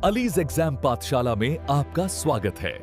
Allies exam पाठशाला में आपका स्वागत है।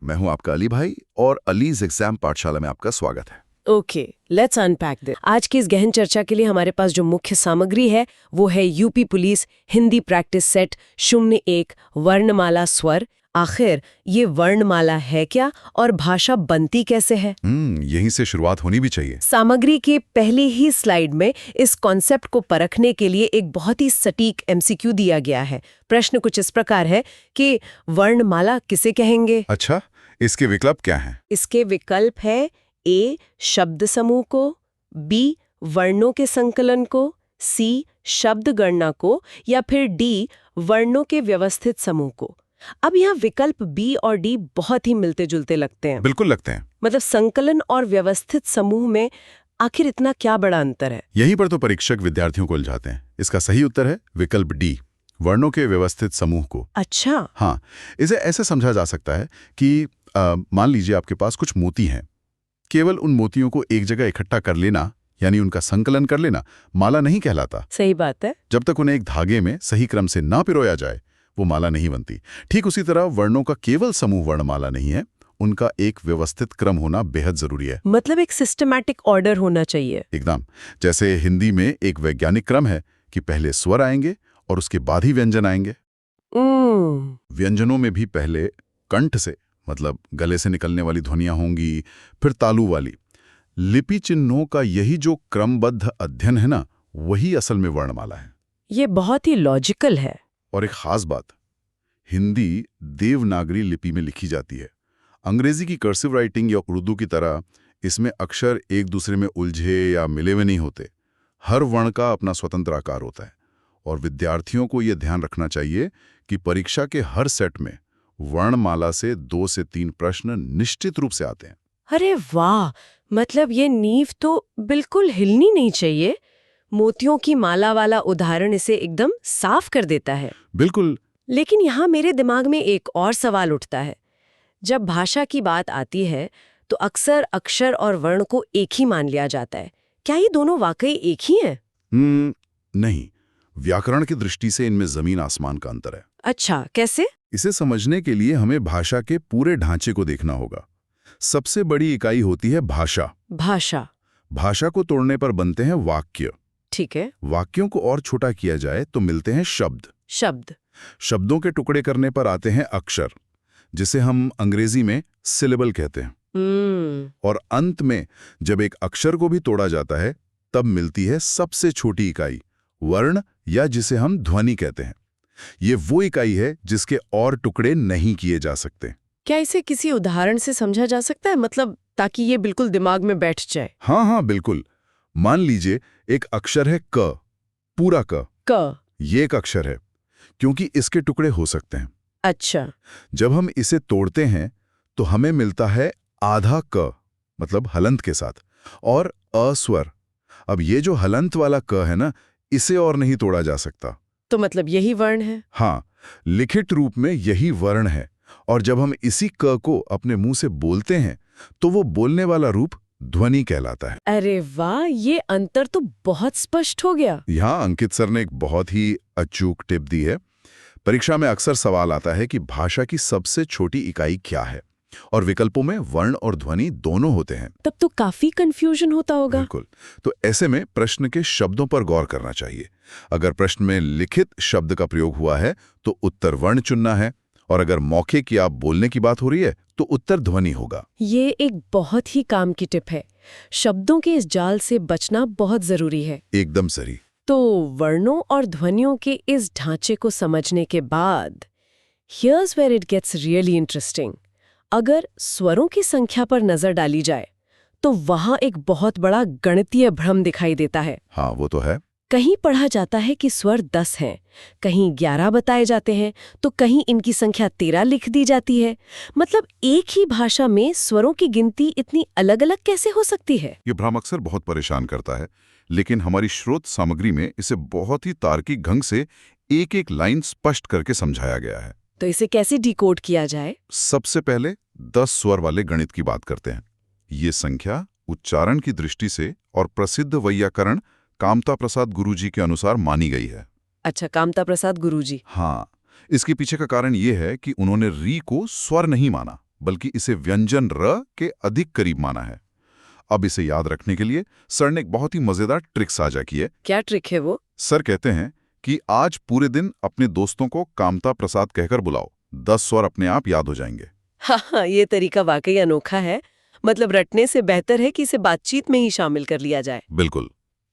मैं हूं आपका अली भाई और अलीज एग्जाम पाठशाला में आपका स्वागत है। Okay, let's unpack this. आज की इस गहन चर्चा के लिए हमारे पास जो मुख्य सामग्री है वो है UP police Hindi practice set 01 वर्णमाला स्वर। आखिर ये वर्णमाला है क्या और भाषा बनती कैसे है? यहीं से शुरुआत होनी भी चाहिए। सामग्री के पहली ही स्लाइड में इस कॉन्सेप्ट को परखने के लिए एक बहुत ही सटीक एमसीक्यू दिया गया है। प्रश्न कुछ इस प्रकार है कि वर्णमाला किसे कहेंगे? अच्छा, इसके विकल्प क्या हैं? इसके विकल्प है ए शब्द समूह को, बी वर्णों के संकलन को, सी शब्द गणना को, या फिर डी वर्णों के व्यवस्थित समूह को। अब यहाँ विकल्प बी और डी बहुत ही मिलते जुलते लगते हैं। बिल्कुल लगते हैं। मतलब संकलन और व्यवस्थित समूह में आखिर इतना क्या बड़ा अंतर है? यहीं पर तो परीक्षक विद्यार्थियों को उलझाते हैं। इसका सही उत्तर है विकल्प डी, वर्णों के व्यवस्थित समूह को। अच्छा। हाँ, इसे ऐसे समझा जा सकता है कि मान लीजिए आपके पास कुछ मोती हैं। केवल उन मोतियों को एक जगह इकट्ठा कर लेना यानी उनका संकलन कर लेना माला नहीं कहलाता। सही बात है। जब तक उन्हें एक धागे में सही क्रम से ना पिरोया जाए वो माला नहीं बनती। ठीक उसी तरह वर्णों का केवल समूह वर्णमाला नहीं है, उनका एक व्यवस्थित क्रम होना बेहद जरूरी है। मतलब एक सिस्टमैटिक ऑर्डर होना चाहिए। एकदम। जैसे हिंदी में एक वैज्ञानिक क्रम है कि पहले स्वर आएंगे और उसके बाद ही व्यंजन आएंगे। व्यंजनों में भी पहले कंठ से मतलब गले से निकलने वाली ध्वनियां होंगी, फिर तालु वाली। लिपि चिन्हों का यही जो क्रमबद्ध अध्ययन है ना, वही असल में वर्णमाला है। ये बहुत ही लॉजिकल है। और एक खास बात, हिंदी देवनागरी लिपि में लिखी जाती है। अंग्रेजी की कर्सिव राइटिंग या उर्दू की तरह इसमें अक्षर एक दूसरे में उलझे या मिले हुए नहीं होते। हर वर्ण का अपना स्वतंत्र आकार होता है और विद्यार्थियों को यह ध्यान रखना चाहिए कि परीक्षा के हर सेट में वर्णमाला से 2 से 3 प्रश्न निश्चित रूप से आते हैं। अरे वाह, मतलब ये नींव तो बिल्कुल हिलनी नहीं चाहिए। मोतियों की माला वाला उदाहरण इसे एकदम साफ कर देता है। बिल्कुल। लेकिन यहाँ मेरे दिमाग में एक और सवाल उठता है। जब भाषा की बात आती है तो अक्सर अक्षर और वर्ण को एक ही मान लिया जाता है। क्या ये दोनों वाकई एक ही हैं? नहीं, व्याकरण की दृष्टि से इनमें जमीन आसमान का अंतर है। अच्छा, कैसे? इसे समझने के लिए हमें भाषा के पूरे ढांचे को देखना होगा। सबसे बड़ी इकाई होती है भाषा। भाषा को तोड़ने पर बनते हैं वाक्य। ठीक है। वाक्यों को और छोटा किया जाए तो मिलते हैं शब्द। शब्दों के टुकड़े करने पर आते हैं अक्षर, जिसे हम अंग्रेजी में सिलेबल कहते हैं। और अंत में जब एक अक्षर को भी तोड़ा जाता है तब मिलती है सबसे छोटी इकाई, वर्ण, या जिसे हम ध्वनि कहते हैं। ये वो इकाई है जिसके और टुकड़े नहीं किए जा सकते। क्या इसे किसी उदाहरण से समझा जा सकता है, मतलब ताकि ये बिल्कुल दिमाग में बैठ जाए? हाँ, बिल्कुल। मान लीजिए एक अक्षर है क, पूरा क। ये एक अक्षर है क्योंकि इसके टुकड़े हो सकते हैं। अच्छा। जब हम इसे तोड़ते हैं तो हमें मिलता है आधा क, मतलब हलंत के साथ, और अस्वर। अब ये जो हलंत वाला क है ना, इसे और नहीं तोड़ा जा सकता। तो मतलब यही वर्ण है? हाँ, लिखित रूप में यही वर्ण है। और जब हम इसी क को अपने मुंह से बोलते हैं तो वो बोलने वाला रूप ध्वनि कहलाता है। अरे वाह, ये अंतर तो बहुत स्पष्ट हो गया। यहाँ अंकित सर ने एक बहुत ही अचूक टिप दी है। परीक्षा में अक्सर सवाल आता है कि भाषा की सबसे छोटी इकाई क्या है, और विकल्पों में वर्ण और ध्वनि दोनों होते हैं। तब तो काफी कंफ्यूजन होता होगा। बिल्कुल। तो ऐसे में प्रश्न के शब्दों पर गौर करना चाहिए। अगर प्रश्न में लिखित शब्द का प्रयोग हुआ है तो उत्तर वर्ण चुनना है, और अगर मौके की आप बोलने की बात हो रही है तो उत्तर ध्वनि होगा। ये एक बहुत ही काम की टिप है। शब्दों के इस जाल से बचना बहुत जरूरी है। एकदम सही। तो वर्णों और ध्वनियों के इस ढांचे को समझने के बाद here's where it gets really interesting. अगर स्वरों की संख्या पर नजर डाली जाए तो वहां एक बहुत बड़ा गणितीय भ्रम दिखाई देता है। हाँ, वो तो है। कहीं पढ़ा जाता है कि स्वर 10 हैं, कहीं 11 बताए जाते हैं, तो कहीं इनकी संख्या 13 लिख दी जाती है। मतलब एक ही भाषा में स्वरों की गिनती इतनी अलग अलग कैसे हो सकती है? ये भ्रम अक्सर बहुत परेशान करता है, लेकिन हमारी स्रोत सामग्री में इसे बहुत ही तार्किक ढंग से एक एक लाइन स्पष्ट करके समझाया गया है। तो इसे कैसे डिकोड किया जाए? सबसे पहले 10 स्वर वाले गणित की बात करते हैं। ये संख्या उच्चारण की दृष्टि से और प्रसिद्ध वैयाकरण कामता प्रसाद गुरुजी के अनुसार मानी गई है। अच्छा, कामता प्रसाद गुरुजी। हाँ, इसके पीछे का कारण ये है कि उन्होंने री को स्वर नहीं माना, बल्कि इसे व्यंजन र के अधिक करीब माना है। अब इसे याद रखने के लिए सर ने एक बहुत ही मजेदार ट्रिक साझा की है। क्या ट्रिक है वो? सर कहते हैं कि आज पूरे दिन अपने दोस्तों को कामता प्रसाद कहकर बुलाओ, 10 स्वर अपने आप याद हो जाएंगे। हाँ, ये तरीका वाकई अनोखा है। मतलब रटने से बेहतर है कि इसे बातचीत में ही शामिल कर लिया जाए। बिल्कुल।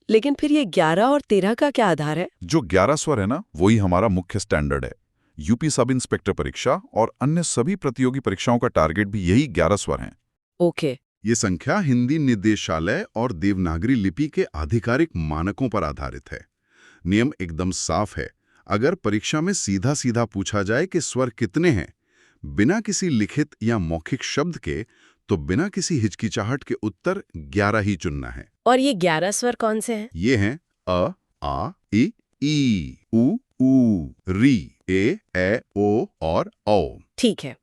लेकिन फिर ये 11 और 13 का क्या आधार है? जो 11 स्वर है ना, वही हमारा मुख्य स्टैंडर्ड है। यूपी सब इंस्पेक्टर परीक्षा और अन्य सभी प्रतियोगी परीक्षाओं का टारगेट भी यही 11 स्वर हैं। ओके। ये संख्या हिंदी निदेशालय और देवनागरी लिपि के आधिकारिक मानकों पर आधारित है। नियम एकदम साफ है। अगर परीक्षा में सीधा सीधा पूछा जाए कि स्वर कितने हैं, बिना किसी लिखित या मौखिक शब्द के, तो बिना किसी हिचकिचाहट के उत्तर 11 ही चुनना है। और ये 11 स्वर कौन से हैं? ये हैं अ, आ, ई, उ, री, ए, ओ और औ। ठीक है।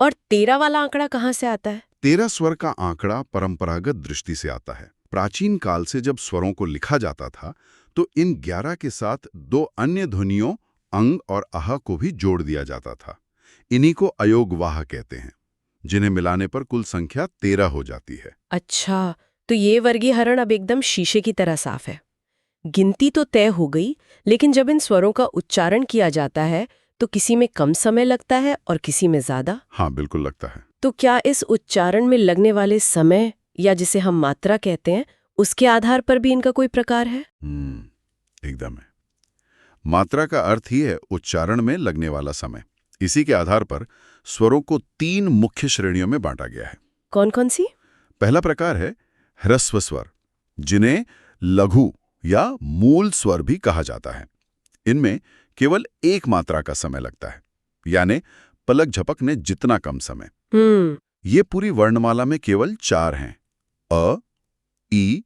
और 13 वाला आंकड़ा कहाँ से आता है? 13 स्वर का आंकड़ा परंपरागत दृष्टि से आता है। प्राचीन काल से जब स्वरों को लिखा जाता था, तो इन 11 के साथ 2 अन्य ध्वनियों अंग और अह को भी जोड़ दिया जाता था। इन्हीं को अयोगवाह कहते हैं, जिन्हें मिलाने पर कुल संख्या 13 हो जाती है। अच्छा, तो ये वर्गीकरण अब एकदम शीशे की तरह साफ है। गिनती तो तय हो गई, लेकिन जब इन स्वरों का उच्चारण किया जाता है तो किसी में कम समय लगता है और किसी में ज्यादा। हाँ, बिल्कुल लगता है। तो क्या इस उच्चारण में लगने वाले समय, या जिसे हम मात्रा कहते हैं, उसके आधार पर भी इनका कोई प्रकार है? एकदम है। मात्रा का अर्थ ही है उच्चारण में लगने वाला समय। इसी के आधार पर स्वरों को 3 मुख्य श्रेणियों में बांटा गया है। कौन कौन सी? पहला प्रकार है ह्रस्व स्वर, जिन्हें लघु या मूल स्वर भी कहा जाता है। इनमें केवल एक मात्रा का समय लगता है, यानी पलक झपकने जितना कम समय। ये पूरी वर्णमाला में केवल 4 हैं, अ, ई,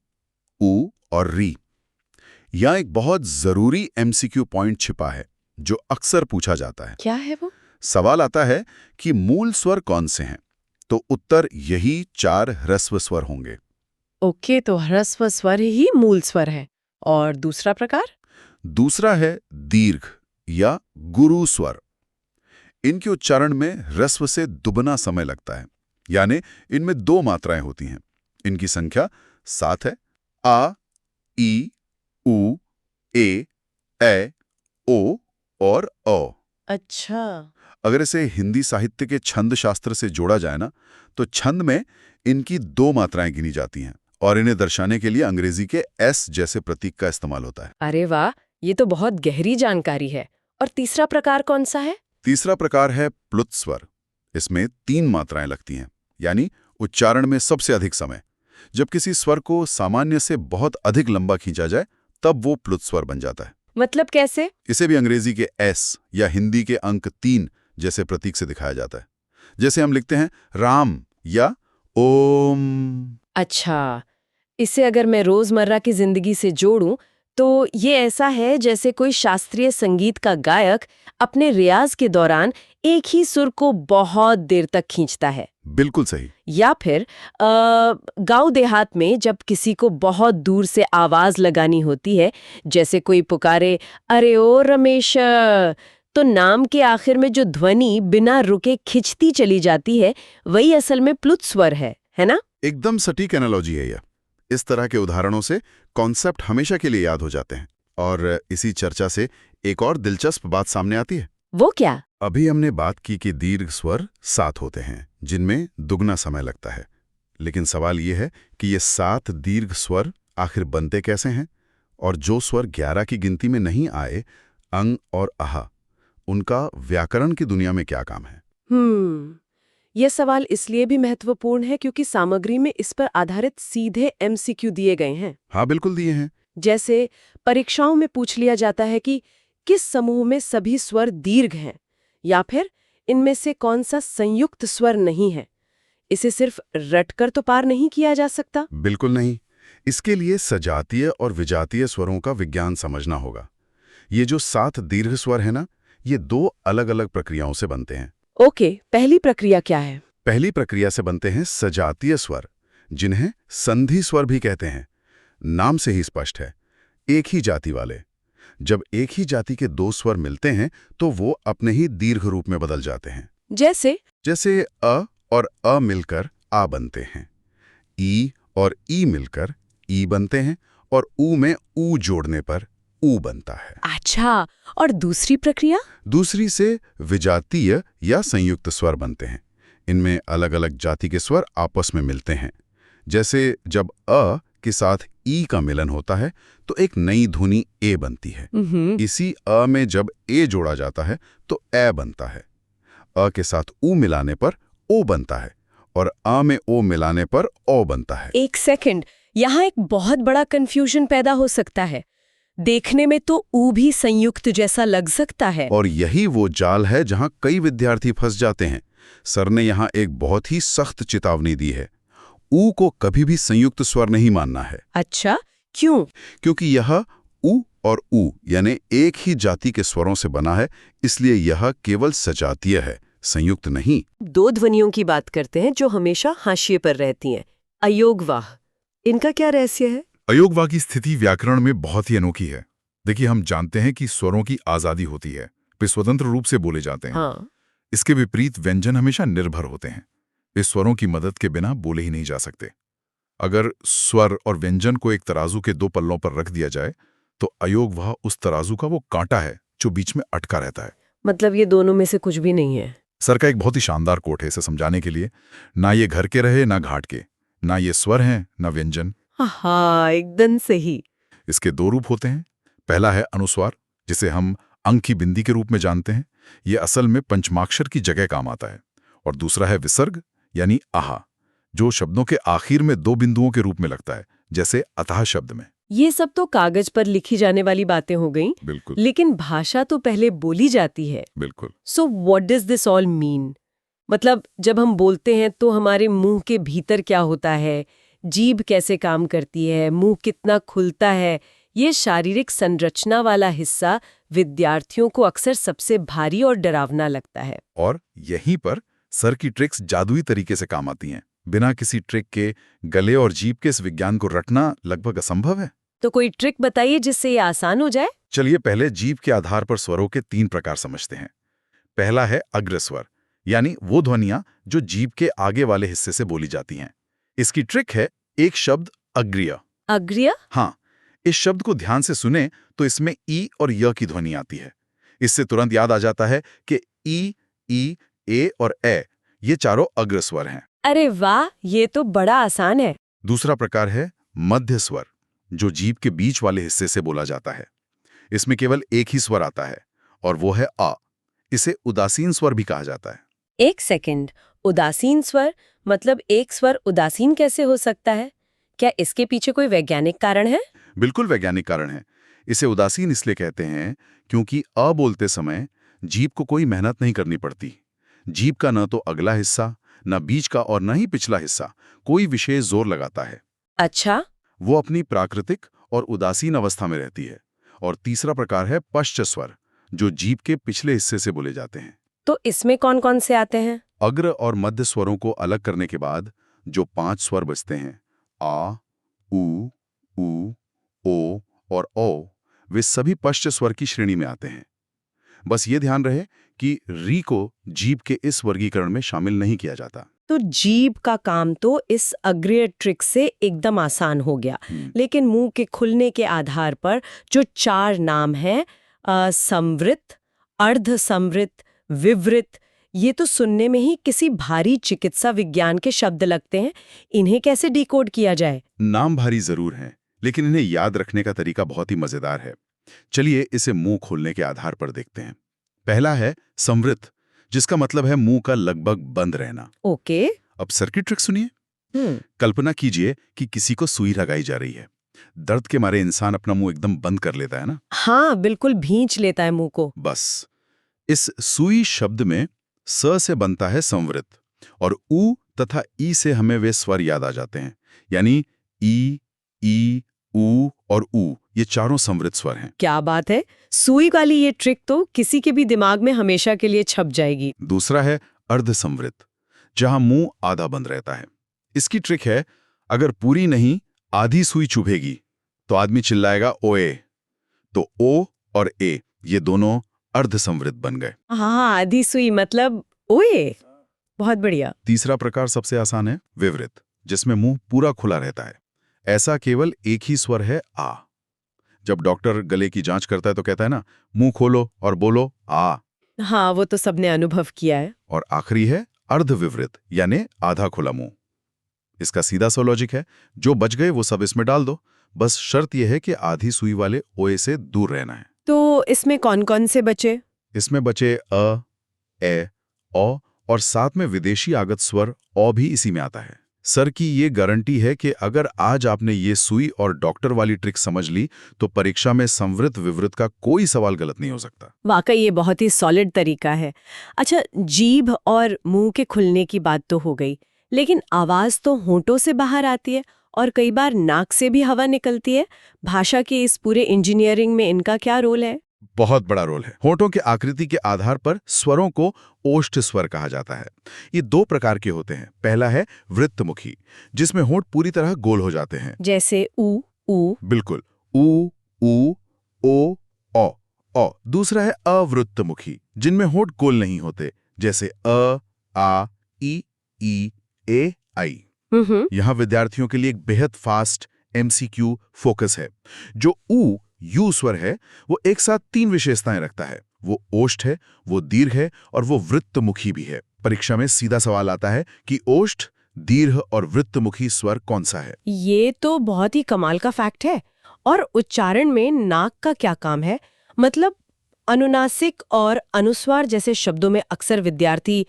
उ और री। यहाँ एक बहुत जरूरी एमसीक्यू पॉइंट छिपा है, जो अक्सर पूछा जाता है। क्या है वो? सवाल आता है कि मूल स्वर कौन से हैं, तो उत्तर यही 4 ह्रस्व स्वर होंगे। ओके, तो ह्रस्व स्वर ही मूल स्वर है। और दूसरा प्रकार? दूसरा है दीर्घ या गुरु स्वर। इनके उच्चारण में ह्रस्व से दुगना समय लगता है, यानी इनमें 2 मात्राएं होती हैं। इनकी संख्या 7 है, आ, ई, उ, ए, ओ और औ। अच्छा। अगर इसे हिंदी साहित्य के छंद शास्त्र से जोड़ा जाए ना, तो छंद में इनकी 2 मात्राएं गिनी जाती हैं और इन्हें दर्शाने के लिए अंग्रेजी के एस जैसे प्रतीक का इस्तेमाल होता है। अरे वाह, ये तो बहुत गहरी जानकारी है। और तीसरा प्रकार कौन सा है? तीसरा प्रकार है प्लुत स्वर। इसमें 3 मात्राएं लगती हैं, यानी उच्चारण में सबसे अधिक समय। जब किसी स्वर को सामान्य से बहुत अधिक लंबा खींचा जाए, तब वो प्लुत स्वर बन जाता है। मतलब कैसे? इसे भी अंग्रेजी के एस या हिंदी के अंक 3 जैसे प्रतीक से दिखाया जाता है। जैसे हम लिखते हैं राम या ओम। अच्छा, इसे अगर मैं रोजमर्रा की जिंदगी से जोड़ूं, तो ये ऐसा है जैसे कोई शास्त्रीय संगीत का गायक अपने रियाज के दौरान एक ही सुर को बहुत देर तक खींचता है। बिल्कुल सही। या फिर गांव देहात में जब किसी को बहुत दूर से आवाज लगानी होती है, जैसे कोई पुकारे अरे ओ रमेश, तो नाम के आखिर में जो ध्वनि बिना रुके खिंचती चली जाती है, वही असल में प्लुत स्वर है ना? एकदम सटीक एनालॉजी है यह। इस तरह के उदाहरणों से कॉन्सेप्ट हमेशा के लिए याद हो जाते हैं। और इसी चर्चा से एक और दिलचस्प बात सामने आती है। वो क्या? अभी हमने बात की कि दीर्घ स्वर 7 होते हैं, जिनमें दुगना समय लगता है। लेकिन सवाल ये है कि ये 7 दीर्घ स्वर आखिर बनते कैसे हैं? और जो स्वर 11 की गिनती में नहीं आए, अंग और आह, उनका व्याकरण की दुनिया में क्या काम है? यह सवाल इसलिए भी महत्वपूर्ण है क्योंकि सामग्री में इस पर आधारित सीधे एमसीक्यू दिए गए हैं। हाँ, बिल्कुल दिए हैं। जैसे परीक्षाओं में पूछ लिया जाता है कि किस समूह में सभी स्वर दीर्घ हैं, या फिर इनमें से कौन सा संयुक्त स्वर नहीं है। इसे सिर्फ रटकर तो पार नहीं किया जा सकता। बिल्कुल नहीं। इसके लिए सजातीय और विजातीय स्वरों का विज्ञान समझना होगा। ये जो 7 दीर्घ स्वर है ना, ये 2 अलग अलग प्रक्रियाओं से बनते हैं। ओके, पहली प्रक्रिया क्या है? पहली प्रक्रिया से बनते हैं सजातीय स्वर, जिन्हें संधि स्वर भी कहते हैं। नाम से ही स्पष्ट है, एक ही जाति वाले। जब एक ही जाति के दो स्वर मिलते हैं तो वो अपने ही दीर्घ रूप में बदल जाते हैं। जैसे अ और अ मिलकर आ बनते हैं, ई और ई मिलकर ई बनते हैं, और ऊ में ऊ जोड़ने पर ऊ बनता है। अच्छा, और दूसरी प्रक्रिया? दूसरी से विजातीय या संयुक्त स्वर बनते हैं। इनमें अलग अलग जाति के स्वर आपस में मिलते हैं। जैसे जब अ के साथ ई का मिलन होता है तो एक नई ध्वनि ए बनती है। इसी अ में जब ए जोड़ा जाता है तो ए बनता है। अ के साथ ऊ मिलाने पर ओ बनता है, और आ में ओ मिलाने पर ओ बनता है। एक सेकंड, यहाँ एक बहुत बड़ा कंफ्यूजन पैदा हो सकता है। देखने में तो ऊ भी संयुक्त जैसा लग सकता है। और यही वो जाल है जहां कई विद्यार्थी फंस जाते हैं। सर ने यहाँ एक बहुत ही सख्त चेतावनी दी है। ऊ को कभी भी संयुक्त स्वर नहीं मानना है। अच्छा, क्यों? क्योंकि यह ऊ और ऊ यानी एक ही जाति के स्वरों से बना है, इसलिए यह केवल सजातीय है, संयुक्त नहीं। दो ध्वनियों की बात करते हैं जो हमेशा हाशिए पर रहती हैं, अयोगवाह। इनका क्या रहस्य है? अयोगवाह की स्थिति व्याकरण में बहुत ही अनोखी है। देखिए, हम जानते हैं कि स्वरों की आजादी होती है, वे स्वतंत्र रूप से बोले जाते हैं। हाँ। इसके विपरीत व्यंजन हमेशा निर्भर होते हैं, वे स्वरों की मदद के बिना बोले ही नहीं जा सकते। अगर स्वर और व्यंजन को एक तराजू के दो पल्लों पर रख दिया जाए तो अयोगवाह उस तराजू का वो कांटा है जो बीच में अटका रहता है। मतलब ये दोनों में से कुछ भी नहीं है। सर का एक बहुत ही शानदार कोट है इसे समझाने के लिए। ना ये घर के रहे ना घाट के, ना ये स्वर हैं ना व्यंजन। हाँ, एकदम सही। इसके दो रूप होते हैं। पहला है अनुस्वार, जिसे हम अंक की बिंदी के रूप में जानते हैं। ये असल में पंचमाक्षर की जगह काम आता है। और दूसरा है विसर्ग यानी आहा, जो शब्दों के आखिर में दो बिंदुओं के रूप में लगता है, जैसे अतः शब्द में। ये सब तो कागज पर लिखी जाने वाली बातें हो गईं। बिल्कुल। लेकिन भाषा तो पहले बोली जाती है। बिल्कुल। So what does this all mean? मतलब जब हम बोलते हैं तो हमारे मुंह के भीतर क्या होता है, जीभ कैसे काम करती है, मुंह कितना खुलता है, ये शारीरिक संरचना वाला हिस्सा विद्यार्थियों को अक्सर सबसे भारी और डरावना लगता है। और यहीं पर सर की ट्रिक्स जादुई तरीके से काम आती हैं। बिना किसी ट्रिक के गले और जीभ के इस विज्ञान को रटना लगभग असंभव है। तो कोई ट्रिक बताइए जिससे ये आसान हो जाए। चलिए पहले जीभ के आधार पर स्वरों के 3 प्रकार समझते हैं। पहला है अग्रस्वर, यानी वो ध्वनियां जो जीभ के आगे वाले हिस्से से बोली जाती हैं। इसकी ट्रिक है एक शब्द अग्रिय। अग्रिय? हाँ, इस शब्द को ध्यान से सुने तो इसमें ई और य की ध्वनि आती है। इससे तुरंत याद आ जाता है कि ई, ए और ए ये चारों अग्रस्वर हैं। अरे वाह, ये तो बड़ा आसान है। दूसरा प्रकार है मध्य स्वर, जो जीभ के बीच वाले हिस्से से बोला जाता है। इसमें केवल एक ही स्वर आता है और वो है आ। इसे उदासीन स्वर भी कहा जाता है। एक सेकंड, उदासीन स्वर मतलब एक स्वर उदासीन कैसे हो सकता है? क्या इसके पीछे कोई वैज्ञानिक कारण है? बिल्कुल वैज्ञानिक कारण है। इसे उदासीन इसलिए कहते हैं क्योंकि अ बोलते समय जीभ को कोई मेहनत नहीं करनी पड़ती। जीभ का न तो अगला हिस्सा, न बीच का और न ही पिछला हिस्सा कोई विशेष जोर लगाता है। अच्छा। वो अपनी प्राकृतिक और उदासीन अवस्था में रहती है। और तीसरा प्रकार है पश्च स्वर, जो जीभ के पिछले हिस्से से बोले जाते हैं। तो इसमें कौन कौन से आते हैं? अग्र और मध्य स्वरों को अलग करने के बाद जो 5 स्वर बचते हैं, आ, ऊ, ओ और ओ, वे सभी पश्च स्वर की श्रेणी में आते हैं। बस ये ध्यान रहे कि री को जीभ के इस वर्गीकरण में शामिल नहीं किया जाता। तो जीभ का काम तो इस अग्रिय ट्रिक से एकदम आसान हो गया। लेकिन मुंह के खुलने के आधार पर जो 4 नाम हैं, संवृत, अर्ध संवृत, विवृत, ये तो सुनने में ही किसी भारी चिकित्सा विज्ञान के शब्द लगते हैं। इन्हें कैसे डिकोड किया जाए? नाम भारी जरूर हैं, लेकिन इन्हें याद रखने का तरीका बहुत ही मजेदार है। चलिए इसे मुंह खोलने के आधार पर देखते हैं। पहला है संवृत, जिसका मतलब है मुंह का लगभग बंद रहना। ओके। अब सर की ट्रिक सुनिए। कल्पना कीजिए कि किसी को सुई लगाई जा रही है। दर्द के मारे इंसान अपना मुंह एकदम बंद कर लेता है ना? हाँ, बिल्कुल भींच लेता है मुंह को। बस इस सुई शब्द में स से बनता है संवृत, और ऊ तथा ई से हमें वे स्वर याद आ जाते हैं, यानी ई, ऊ और ऊ, ये चारों संवृत स्वर हैं। क्या बात है! सुई वाली ये ट्रिक तो किसी के भी दिमाग में हमेशा के लिए छप जाएगी। दूसरा है अर्ध संवृत, जहां मुंह आधा बंद रहता है। इसकी ट्रिक है, अगर पूरी नहीं आधी सुई चुभेगी तो आदमी चिल्लाएगा ओए, तो ओ और ए, ये दोनों अर्धसंवृत बन गए। हाँ, आधी सुई मतलब ओए, बहुत बढ़िया। तीसरा प्रकार सबसे आसान है विवृत, जिसमें मुंह पूरा खुला रहता है। ऐसा केवल एक ही स्वर है आ। जब डॉक्टर गले की जांच करता है तो कहता है ना, मुंह खोलो और बोलो आ। हाँ, वो तो सबने अनुभव किया है। और आखिरी है अर्धविवृत, यानी आधा खुला मुंह। इसका सीधा सा लॉजिक है, जो बच गए वो सब इसमें डाल दो, बस शर्त यह है कि आधी सुई वाले ओए से दूर रहना है। तो इसमें कौन कौन से बचे? इसमें बचे अ, ए, ओ और साथ में विदेशी आगत स्वर ओ भी इसी में आता है। सर की ये गारंटी है कि अगर आज आपने ये सुई और डॉक्टर वाली ट्रिक समझ ली तो परीक्षा में संवृत विवृत का कोई सवाल गलत नहीं हो सकता। वाकई ये बहुत ही सॉलिड तरीका है। अच्छा, जीभ और मुंह के खुलने की बात तो हो गई, लेकिन आवाज तो होंठों से बाहर आती है और कई बार नाक से भी हवा निकलती है। भाषा के इस पूरे इंजीनियरिंग में इनका क्या रोल है? बहुत बड़ा रोल है। होठों के आकृति के आधार पर स्वरों को ओष्ठ स्वर कहा जाता है। ये दो प्रकार के होते हैं। पहला है वृत्तमुखी, जिसमें होंठ पूरी तरह गोल हो जाते हैं, जैसे ऊ, ऊ। बिल्कुल, ऊ, ऊ, ओ, ओ। दूसरा है अवृत्तमुखी, जिनमें होंठ गोल नहीं होते, जैसे अ, आ, ई, ए, आई। यहाँ विद्यार्थियों के लिए एक बेहद फास्ट MCQ फोकस है। जो ऊ, यू स्वर है, वो एक साथ 3 विशेषताएं रखता है। वो ओष्ठ है, वो दीर्घ है और वो वृत्तमुखी भी है। परीक्षा में सीधा सवाल आता है कि ओष्ठ, दीर्घ और वृत्तमुखी स्वर कौन सा है। ये तो बहुत ही कमाल का फैक्ट है। और उच्चारण में नाक का क्या काम है? मतलब अनुनासिक और अनुस्वार जैसे शब्दों में अक्सर विद्यार्थी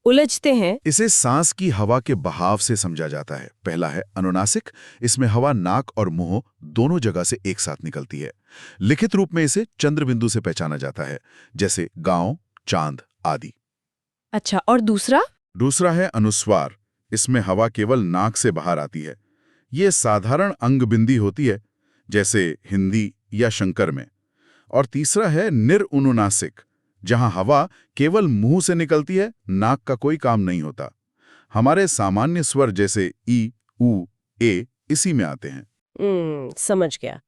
उलझते हैं। इसे सांस की हवा के बहाव से समझा जाता है। पहला है अनुनासिक, इसमें हवा नाक और मुंह दोनों जगह से एक साथ निकलती है। लिखित रूप में इसे चंद्र बिंदु से पहचाना जाता है, जैसे गांव, चांद आदि। अच्छा, और दूसरा? दूसरा है अनुस्वार, इसमें हवा केवल नाक से बाहर आती है। ये साधारण अंगबिंदी होती है, जैसे हिंदी या शंकर में। और तीसरा है निरनुनासिक, जहां हवा केवल मुंह से निकलती है, नाक का कोई काम नहीं होता। हमारे सामान्य स्वर जैसे ई, ऊ, ए इसी में आते हैं। समझ गया।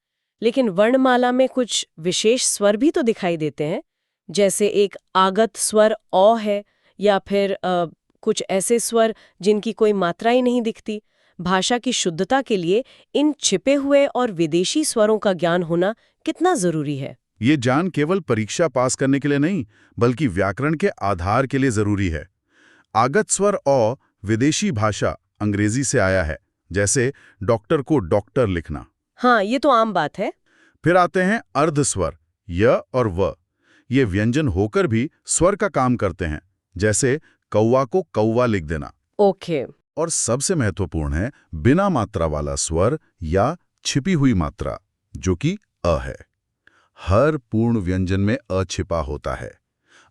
लेकिन वर्णमाला में कुछ विशेष स्वर भी तो दिखाई देते हैं, जैसे एक आगत स्वर औ है, या फिर कुछ ऐसे स्वर जिनकी कोई मात्रा ही नहीं दिखती। भाषा की शुद्धता के लिए इन छिपे हुए और विदेशी स्वरों का ज्ञान होना कितना जरूरी है? ये ज्ञान केवल परीक्षा पास करने के लिए नहीं, बल्कि व्याकरण के आधार के लिए जरूरी है। आगत स्वर औ विदेशी भाषा अंग्रेजी से आया है, जैसे डॉक्टर को डॉक्टर लिखना। हाँ, ये तो आम बात है। फिर आते हैं अर्धस्वर य और व। ये व्यंजन होकर भी स्वर का काम करते हैं, जैसे कौवा को कौवा लिख देना। ओके। और सबसे महत्वपूर्ण है बिना मात्रा वाला स्वर या छिपी हुई मात्रा, जो कि अ है। हर पूर्ण व्यंजन में अ छिपा होता है।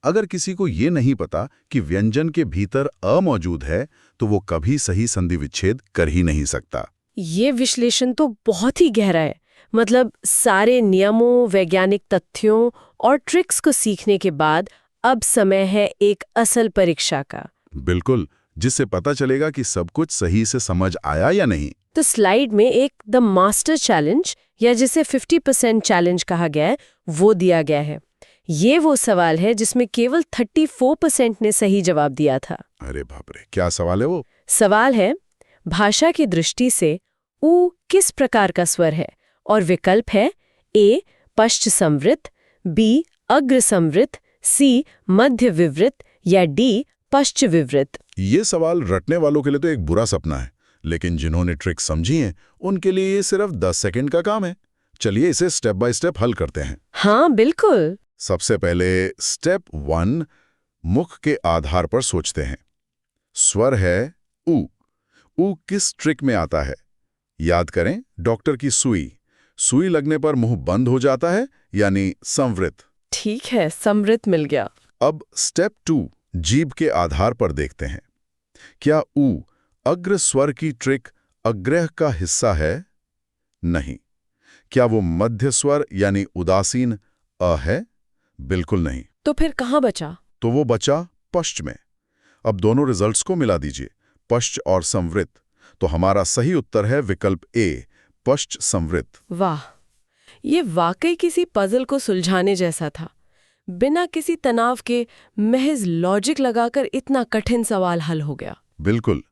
अगर किसी को ये नहीं पता कि व्यंजन के भीतर अ मौजूद है, तो वो कभी सही संधि विच्छेद कर ही नहीं सकता। ये विश्लेषण तो बहुत ही गहरा है। मतलब सारे नियमों, वैज्ञानिक तथ्यों और ट्रिक्स को सीखने के बाद अब समय है एक असल परीक्षा का। बिल्कुल, जिससे पता चलेगा कि सब कुछ सही से समझ आया या नहीं। तो स्लाइड में एक द मास्टर चैलेंज, या जिसे 50% चैलेंज कहा गया है, वो दिया गया है। ये वो सवाल है जिसमें केवल 34% ने सही जवाब दिया था। अरे बाप रे, क्या सवाल है वो? सवाल है, भाषा की दृष्टि से ऊ किस प्रकार का स्वर है? और विकल्प है ए पश्च संवृत, बी अग्र संवृत, सी मध्य विवृत या डी पश्च विवृत। ये सवाल रटने वालों के लिए तो एक बुरा सपना है, लेकिन जिन्होंने ट्रिक समझी है उनके लिए ये सिर्फ 10 सेकंड का काम है। चलिए इसे स्टेप बाय स्टेप हल करते हैं। हाँ बिल्कुल। सबसे पहले स्टेप 1, मुख के आधार पर सोचते हैं। स्वर है ऊ। ऊ किस ट्रिक में आता है? याद करें, डॉक्टर की सुई। सुई लगने पर मुंह बंद हो जाता है, यानी संवृत। ठीक है, संवृत मिल गया। अब स्टेप 2, जीभ के आधार पर देखते हैं। क्या ऊ अग्र स्वर की ट्रिक अग्रह का हिस्सा है? नहीं। क्या वो मध्य स्वर यानी उदासीन अ है? बिल्कुल नहीं। तो फिर कहाँ बचा? तो वो बचा पश्च में। अब दोनों रिजल्ट्स को मिला दीजिए, पश्च और संवृत। तो हमारा सही उत्तर है विकल्प ए, पश्च संवृत। वाह, ये वाकई किसी पजल को सुलझाने जैसा था। बिना किसी तनाव के महज लॉजिक लगाकर इतना कठिन सवाल हल हो गया। बिल्कुल।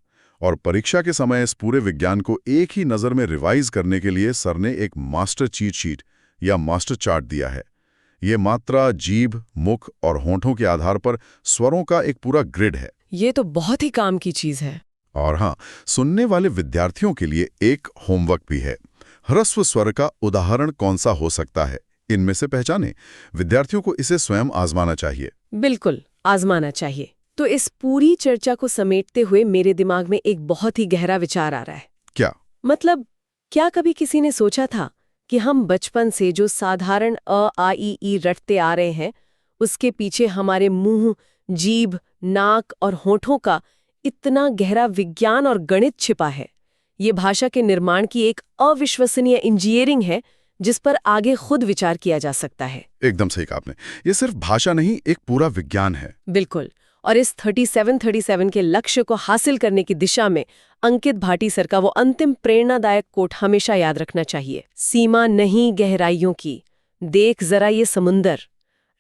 और परीक्षा के समय इस पूरे विज्ञान को एक ही नज़र में रिवाइज करने के लिए सर ने एक मास्टर चीट शीट या मास्टर चार्ट दिया है। ये मात्रा, जीभ, मुख और होंठों के आधार पर स्वरों का एक पूरा ग्रिड है। ये तो बहुत ही काम की चीज है। और हाँ, सुनने वाले विद्यार्थियों के लिए एक होमवर्क भी है। ह्रस्व स्वर का उदाहरण कौन सा हो सकता है, इनमें से पहचानें। विद्यार्थियों को इसे स्वयं आजमाना चाहिए। बिल्कुल, आजमाना चाहिए। तो इस पूरी चर्चा को समेटते हुए मेरे दिमाग में एक बहुत ही गहरा विचार आ रहा है। क्या? मतलब, क्या कभी किसी ने सोचा था कि हम बचपन से जो साधारण अ, आ, ई रटते आ रहे हैं, उसके पीछे हमारे मुंह, जीभ, नाक और होठों का इतना गहरा विज्ञान और गणित छिपा है। ये भाषा के निर्माण की एक अविश्वसनीय इंजीनियरिंग है जिस पर आगे खुद विचार किया जा सकता है। एकदम सही कहा आपने। ये सिर्फ भाषा नहीं, एक पूरा विज्ञान है। बिल्कुल। और इस 3737 के लक्ष्य को हासिल करने की दिशा में अंकित भाटी सर का वो अंतिम प्रेरणादायक कोट हमेशा याद रखना चाहिए। सीमा नहीं गहराइयों की, देख जरा ये समुंदर,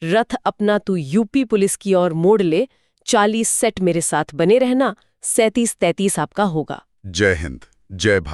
रथ अपना तू यूपी पुलिस की ओर मोड़ ले, 40 सेट मेरे साथ बने रहना, 37-33 आपका होगा। जय हिंद, जय भारत।